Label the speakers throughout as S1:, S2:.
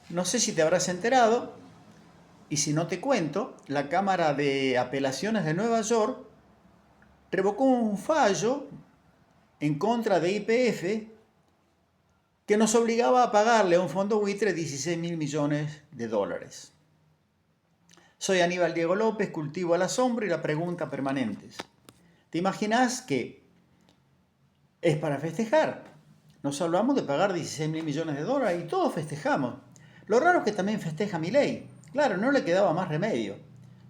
S1: No sé si te habrás enterado, y si no te cuento, la Cámara de Apelaciones de Nueva York revocó un fallo en contra de YPF que nos obligaba a pagarle a un fondo buitre 16 mil millones de dólares. Soy Aníbal Diego López, cultivo a la sombra y la pregunta permanentes. ¿Te imaginas que es para festejar? Nos hablamos de pagar 16 mil millones de dólares y todos festejamos. Lo raro es que también festeja Milei. Claro, no le quedaba más remedio,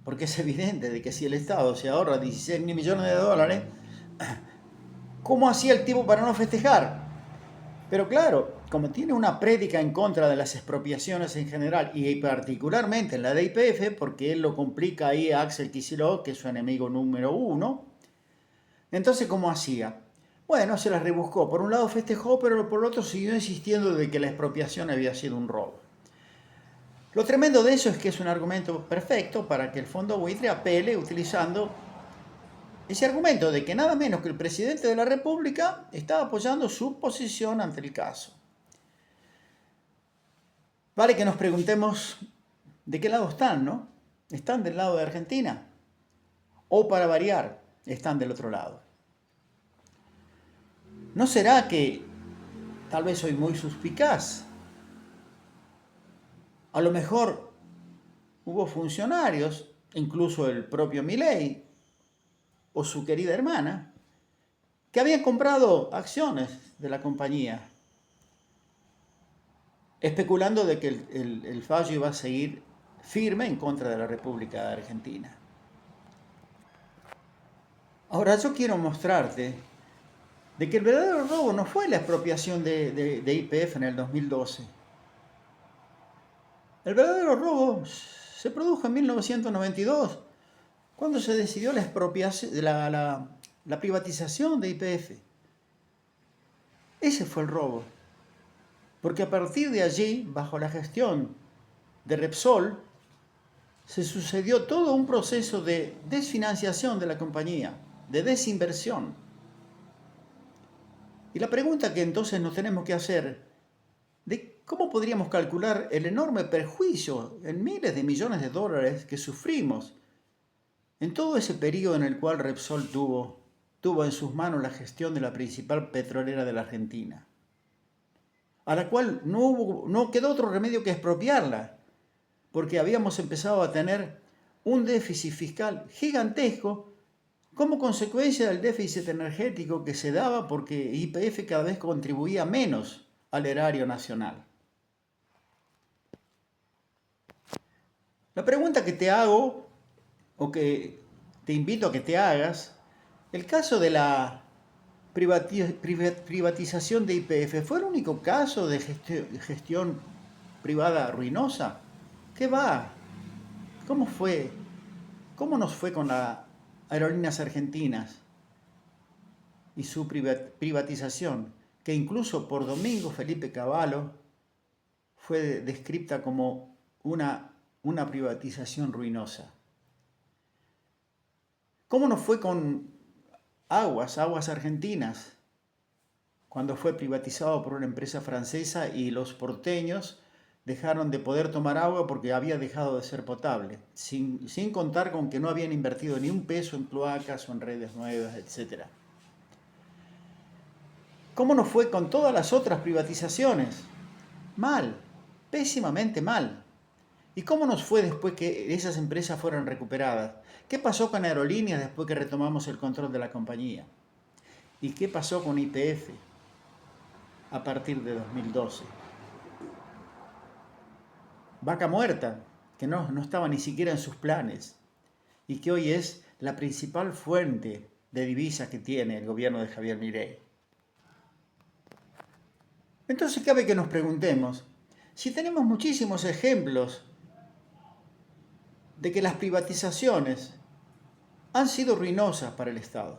S1: porque es evidente de que si el Estado se ahorra 16 mil millones de dólares, ¿cómo hacía el tipo para no festejar? Pero claro, como tiene una prédica en contra de las expropiaciones en general y particularmente en la de YPF, porque él lo complica ahí a Axel Kicillof, que es su enemigo número uno, entonces ¿cómo hacía? Bueno, se las rebuscó. Por un lado festejó, pero por otro siguió insistiendo de que la expropiación había sido un robo. Lo tremendo de eso es que es un argumento perfecto para que el fondo buitre apele utilizando ese argumento de que nada menos que el presidente de la República está apoyando su posición ante el caso. Vale que nos preguntemos de qué lado están, ¿no? ¿Están del lado de Argentina? O para variar, están del otro lado. ¿No será que tal vez soy muy suspicaz? A lo mejor hubo funcionarios, incluso el propio Milei o su querida hermana, que habían comprado acciones de la compañía, especulando de que el fallo iba a seguir firme en contra de la República Argentina. Ahora yo quiero mostrarte de que el verdadero robo no fue la expropiación de YPF en el 2012. El verdadero robo se produjo en 1992, cuando se decidió la expropiación, la privatización de YPF. Ese fue el robo. Porque a partir de allí, bajo la gestión de Repsol, se sucedió todo un proceso de desfinanciación de la compañía, de desinversión. Y la pregunta que entonces nos tenemos que hacer, de cómo podríamos calcular el enorme perjuicio en miles de millones de dólares que sufrimos en todo ese periodo en el cual Repsol tuvo en sus manos la gestión de la principal petrolera de la Argentina, a la cual no quedó otro remedio que expropiarla, porque habíamos empezado a tener un déficit fiscal gigantesco como consecuencia del déficit energético que se daba porque YPF cada vez contribuía menos al erario nacional. La pregunta que te hago, o que te invito a que te hagas, el caso de la privatización de YPF, ¿fue el único caso de gestión privada ruinosa? ¿Qué va? ¿Cómo fue? ¿Cómo nos fue con las aerolíneas argentinas y su privatización? Que incluso por Domingo Felipe Cavallo fue descrita como una privatización ruinosa. ¿Cómo nos fue con Aguas Argentinas, cuando fue privatizado por una empresa francesa y los porteños dejaron de poder tomar agua porque había dejado de ser potable, sin contar con que no habían invertido ni un peso en cloacas o en redes nuevas, etcétera? ¿Cómo nos fue con todas las otras privatizaciones? Mal, pésimamente mal. ¿Y cómo nos fue después que esas empresas fueron recuperadas? ¿Qué pasó con Aerolíneas después que retomamos el control de la compañía? ¿Y qué pasó con YPF a partir de 2012? Vaca muerta, que no estaba ni siquiera en sus planes y que hoy es la principal fuente de divisas que tiene el gobierno de Javier Milei. Entonces cabe que nos preguntemos, si tenemos muchísimos ejemplos de que las privatizaciones han sido ruinosas para el Estado,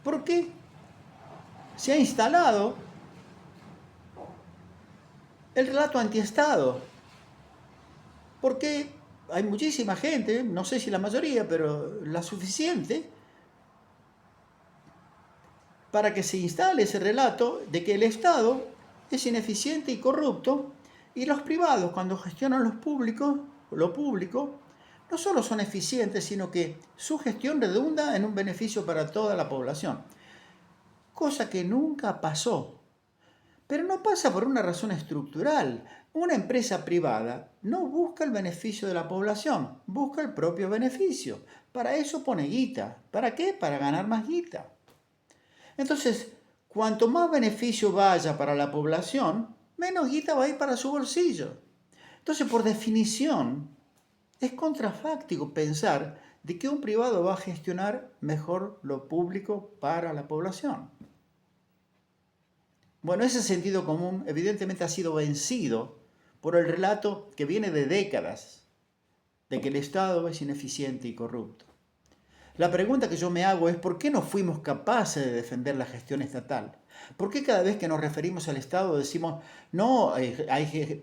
S1: ¿por qué se ha instalado el relato antiestado? ¿Por qué hay muchísima gente, no sé si la mayoría, pero la suficiente, para que se instale ese relato de que el Estado es ineficiente y corrupto, y los privados, cuando gestionan lo público, no solo son eficientes, sino que su gestión redunda en un beneficio para toda la población, cosa que nunca pasó. Pero no pasa por una razón estructural. Una empresa privada no busca el beneficio de la población, busca el propio beneficio. Para eso pone guita. ¿Para qué? Para ganar más guita. Entonces, cuanto más beneficio vaya para la población, menos guita va a ir para su bolsillo. Entonces, por definición, es contrafáctico pensar de que un privado va a gestionar mejor lo público para la población. Bueno, ese sentido común evidentemente ha sido vencido por el relato que viene de décadas de que el Estado es ineficiente y corrupto. La pregunta que yo me hago es ¿por qué no fuimos capaces de defender la gestión estatal? ¿Por qué cada vez que nos referimos al Estado decimos, no,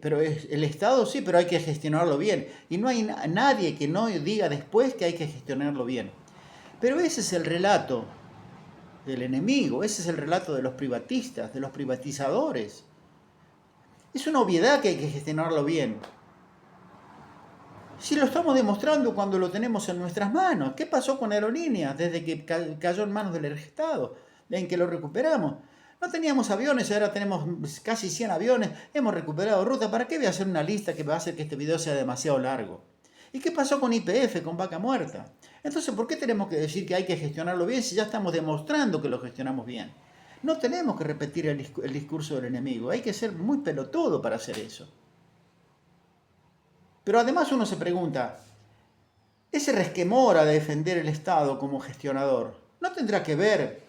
S1: pero el Estado sí, pero hay que gestionarlo bien? Y no hay nadie que no diga después que hay que gestionarlo bien. Pero ese es el relato del enemigo, ese es el relato de los privatistas, de los privatizadores. Es una obviedad que hay que gestionarlo bien. Si lo estamos demostrando cuando lo tenemos en nuestras manos. ¿Qué pasó con Aerolíneas desde que cayó en manos del Estado? En que lo recuperamos. No teníamos aviones y ahora tenemos casi 100 aviones. Hemos recuperado ruta. ¿Para qué voy a hacer una lista que va a hacer que este video sea demasiado largo? ¿Y qué pasó con YPF, con Vaca Muerta? Entonces, ¿por qué tenemos que decir que hay que gestionarlo bien si ya estamos demostrando que lo gestionamos bien? No tenemos que repetir el discurso del enemigo. Hay que ser muy pelotudo para hacer eso. Pero además uno se pregunta, ese resquemor a defender el Estado como gestionador, ¿no tendrá que ver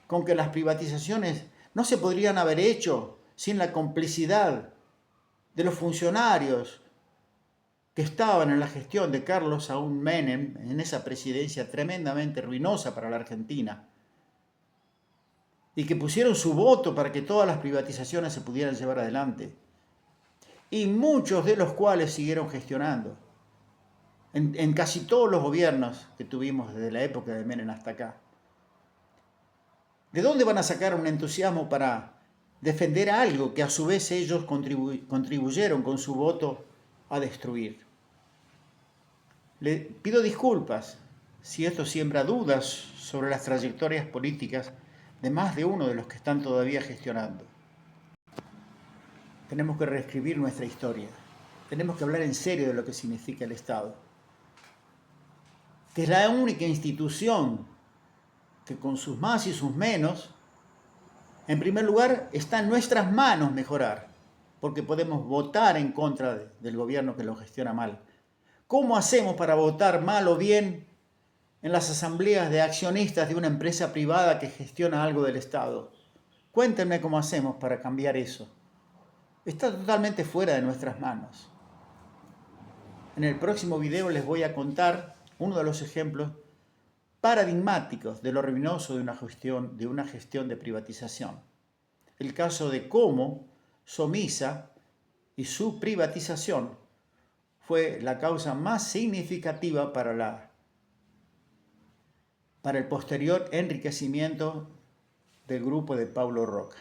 S1: con que las privatizaciones no se podrían haber hecho sin la complicidad de los funcionarios que estaban en la gestión de Carlos Saúl Menem, en esa presidencia tremendamente ruinosa para la Argentina, y que pusieron su voto para que todas las privatizaciones se pudieran llevar adelante, y muchos de los cuales siguieron gestionando? En casi todos los gobiernos que tuvimos desde la época de Menem hasta acá. ¿De dónde van a sacar un entusiasmo para defender algo que a su vez ellos contribuyeron con su voto a destruir? Le pido disculpas si esto siembra dudas sobre las trayectorias políticas de más de uno de los que están todavía gestionando. Tenemos que reescribir nuestra historia. Tenemos que hablar en serio de lo que significa el Estado, que es la única institución que con sus más y sus menos, en primer lugar, está en nuestras manos mejorar, porque podemos votar en contra del gobierno que lo gestiona mal. ¿Cómo hacemos para votar mal o bien en las asambleas de accionistas de una empresa privada que gestiona algo del Estado? Cuéntenme cómo hacemos para cambiar eso. Está totalmente fuera de nuestras manos. En el próximo video les voy a contar uno de los ejemplos paradigmáticos de lo ruinoso de una gestión de privatización. El caso de cómo Somisa y su privatización fue la causa más significativa para el posterior enriquecimiento del grupo de Paulo Roca.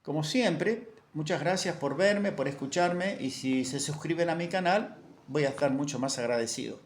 S1: Como siempre, muchas gracias por verme, por escucharme, y si se suscriben a mi canal, voy a estar mucho más agradecido.